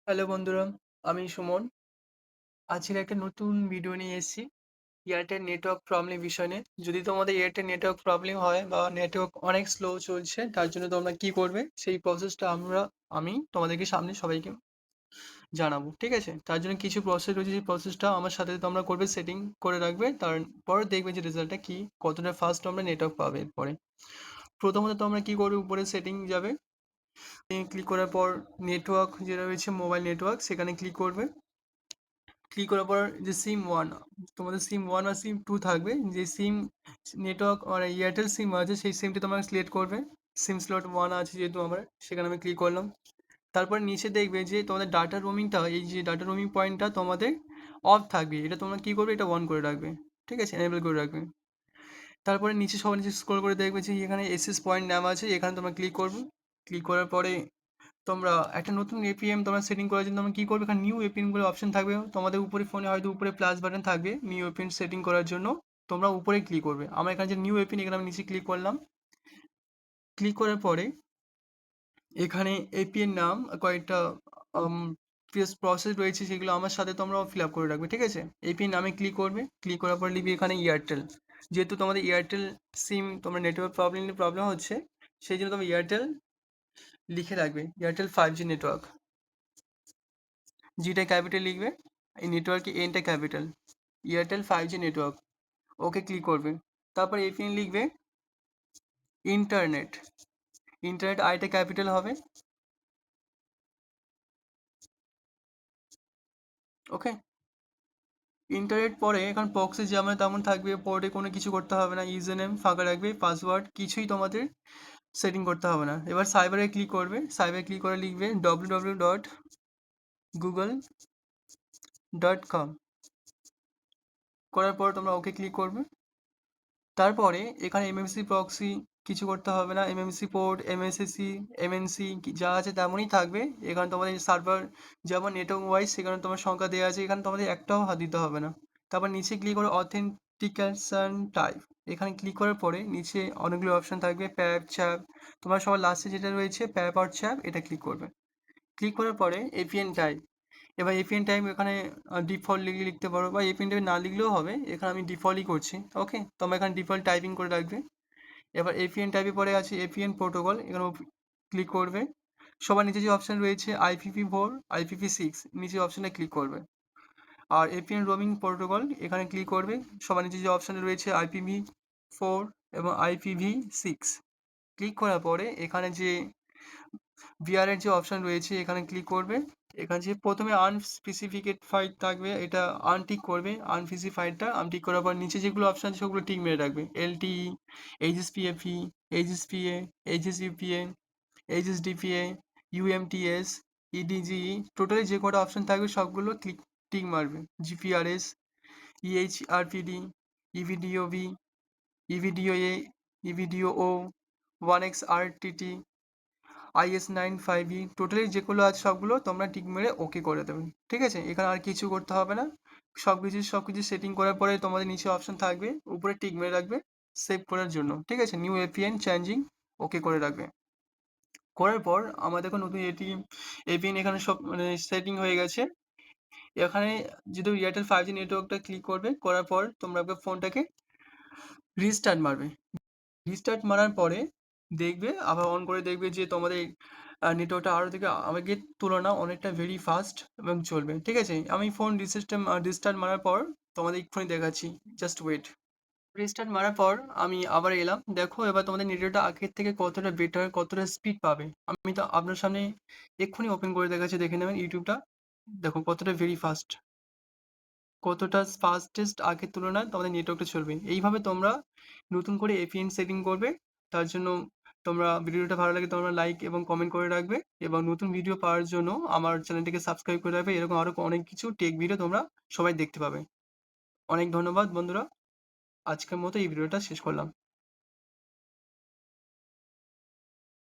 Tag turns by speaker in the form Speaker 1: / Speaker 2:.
Speaker 1: Hello বন্ধুরা, আমি সুমন। আজকের একটা নতুন ভিডিও নিয়ে এসেছি এয়ারটেল নেটওয়ার্ক প্রবলেম বিষয় নিয়ে। যদি তোমাদের এয়ারটেল নেটওয়ার্ক প্রবলেম হয় বা নেটওয়ার্ক অনেক স্লো চলছে, তার জন্য তোমরা কি করবে? সেই প্রসেসটা আমি তোমাদেরকে সামনে সবাইকে জানাবো। ঠিক আছে? তার জন্য কিছু প্রসেস রয়েছে, সেই প্রসেসটা আমার সাথে তোমরা করবে, সেটিং করে রাখবে। তারপর দেখবে যে রেজাল্টটা কি, কতটা ফাস্ট তোমরা নেটওয়ার্ক পাবে এরপরে। প্রথমত তোমরা কি করবে? উপরে সেটিং যাবে। ক্লিক করার পর নেটওয়ার্ক যেটা রয়েছে মোবাইল নেটওয়ার্ক, সেখানে ক্লিক করবে। ক্লিক করার পর যে সিম ওয়ান, তোমাদের সিম ওয়ান আর সিম টু থাকবে। যে সিম নেটওয়ার্ক মানে এয়ারটেল সিম আছে, সেই সিমটি তোমরা সিলেক্ট করবে। সিম স্লট ওয়ান আছে যেহেতু আমার, সেখানে আমি ক্লিক করলাম। তারপর নিচে দেখবে যে তোমাদের ডাটা রোমিংটা, এই যে ডাটা রোমিং পয়েন্টটা তোমাদের অফ থাকবে, এটা তোমরা কি করবে? এটা অন করে রাখবে। ঠিক আছে, এনেবল করে রাখবে। তারপরে নিচে সবার নিচে স্ক্রল করে দেখবে যে এখানে এসএস পয়েন্ট নাম আছে, এখানে তোমরা ক্লিক করবে। ক্লিক করার পরে তোমরা একটা নতুন এপিএম তোমরা সেটিং করার জন্য তোমরা কি করবে? এখানে নিউ এপিএম বলে অপশন থাকবে তোমাদের উপরে, ফোনে হয়তো উপরে প্লাস বাটন থাকবে। নিউ এপিএম সেটিং করার জন্য তোমরা উপরে ক্লিক করবে। আমার এখানে যে নিউ এপিএম, এখানে আমি নিচে ক্লিক করলাম। ক্লিক করার পরে এখানে এপিএন নাম কয়েকটা প্রসেস রয়েছে, সেগুলো আমার সাথে তোমরা ফিল আপ করে রাখবে। ঠিক আছে, এপিএন নামে ক্লিক করবে। ক্লিক করার পর লিখবে এখানে এয়ারটেল। যেহেতু তোমাদের এয়ারটেল সিম, তোমার নেটওয়ার্ক প্রবলেম হচ্ছে, সেই জন্য তুমি এয়ারটেল লিখে রাখবে। এয়ারটেল 5G নেটওয়ার্ক, জিটা ক্যাপিটাল লিখবে, এই নেটওয়ার্কে এনটা capital, Airtel 5G network. Okay click করবে। তারপর এপিএন লিখবে ইন্টারনেট। ইন্টারনেট আইটা ক্যাপিটাল হবে। ওকে, ইন্টারনেট পরে এখন বক্সে যেমন তেমন থাকবে, পরে কোনো কিছু করতে হবে না। ইউজার নেম ফাঁকা রাখবে, পাসওয়ার্ড কিছুই তোমাদের সেটিং করতে হবে না। এবার সাইবারে ক্লিক করবে। সাইবারে ক্লিক করে লিখবে www.google.com। করার পর তোমরা ওকে ক্লিক করবে। তারপরে এখানে এমএমসি প্রক্সি কিছু করতে হবে না। এমএমসি পোর্ট, এমএসএসি, এমএনসি যা আছে তেমনই থাকবে। এখানে তোমাদের সার্ভার যেমন নেটওয়ার্ক ওয়াইজ সেখানে তোমার সংখ্যা দেওয়া আছে, এখানে তোমাদের একটাও হাত দিতে হবে না। তারপর নিচে ক্লিক করে অথেন্টিকেশন টাইপ, এখানে ক্লিক করার পরে নিচে অনেকগুলো অপশন থাকবে, প্যাপ চ্যাপ। তোমার সবার লাস্টে যেটা রয়েছে প্যাপ আর চ্যাপ, এটা ক্লিক করবে। ক্লিক করার পরে এপিএন টাইপ। এবার এপিএন টাইপ এখানে ডিফল্ট লিখতে পারো, বা এপিএন টাইপ না লিখলেও হবে। এখানে আমি ডিফল্টই করছি। ওকে, তোমরা এখানে ডিফল্ট টাইপিং করে রাখবে। এবার এপিএন টাইপে পরে আছে এপিএন প্রোটোকল, এখানে ক্লিক করবে। সবার নিচে যে অপশন রয়েছে IPv4, IPv6, নিচে অপশনে ক্লিক করবে। আর এপিএন রোমিং প্রোটোকল এখানে ক্লিক করবে। সবার নিচে যে অপশন রয়েছে IPv4 এবং IPv6, ক্লিক করার পরে এখানে যে ভিআর এর যে অপশন রয়েছে এখানে ক্লিক করবে। এখানে যে প্রথমে আনস্পেসিফিকেড থাকবে, এটা আনটিক করবে। আনস্পেসিফাইডটা আনটিক করার পর নিচে যেগুলো অপশন আছে সেগুলো টিক মেরে রাখবে। এলটিই, এইচএসপিএফই, এইচএসপিএ, এইচএসইউপিএ, এইচএসডিপিএ, ইউএমটিএস, ইডিজিই, টোটালি যে কটা অপশন থাকবে সবগুলো টিক মারবে। জিপিআরএস, ইএইচআরপিডি, ইভিডিওভি, ইভিডিওএ, ইভিডিওও, 1xRTT, IS95E, টোটালি যেগুলো আছে সবগুলো তোমরা টিক মেরে ওকে করে দেবে। ঠিক আছে, এখানে আর কিছু করতে হবে না। সবকিছু সেটিং করার পরে তোমাদের নিচে অপশন থাকবে, উপরে টিক মেরে রাখবে সেভ করার জন্য। ঠিক আছে, নিউ এপিএন চেঞ্জিং ওকে করে রাখবে। করার পর আমাদের দেখো নতুন এপিএন এখানে সব মানে সেটিং হয়ে গেছে। এখানে যদি এয়ারটেল 5G নেটওয়ার্কটা ক্লিক করবে, করার পর তোমরা ফোনটাকে রিস্টার্ট মারবে। রিস্টার্ট মারার পরে দেখবে, আবার অন করে দেখবে যে তোমাদের নেটওয়ার্কটা আরও থেকে আগের তুলনা অনেকটা ভেরি ফাস্ট এবং চলবে। ঠিক আছে, আমি ফোন রিস্টার্ট মারার পর তোমাদের এক্ষুনি দেখাচ্ছি, জাস্ট ওয়েট। রিস্টার্ট মারার পর আমি আবার এলাম। দেখো এবার তোমাদের নেটওয়ার্কটা আগের থেকে কতটা বেটার, কতটা স্পিড পাবে। আমি তো আপনার সামনে এক্ষুনি ওপেন করে দেখাচ্ছি, দেখে নেবেন ইউটিউবটা। দেখো কতটা ভেরি ফাস্ট, কতটা ফাস্টেস্ট আগের তুলনায় তোমাদের নেটওয়ার্কটা চলবে। এইভাবে তোমরা নতুন করে এপিএন সেটিং করবে। তার জন্য তোমরা ভিডিওটা ভালো লাগে তোমরা লাইক এবং কমেন্ট করে রাখবে, এবং নতুন ভিডিও পাওয়ার জন্য আমার চ্যানেলটিকে সাবস্ক্রাইব করে রাখবে। এরকম আরো অনেক কিছু টেক ভিডিও তোমরা সবাই দেখতে পাবে। অনেক ধন্যবাদ বন্ধুরা, আজকের মতো এই ভিডিওটা শেষ করলাম।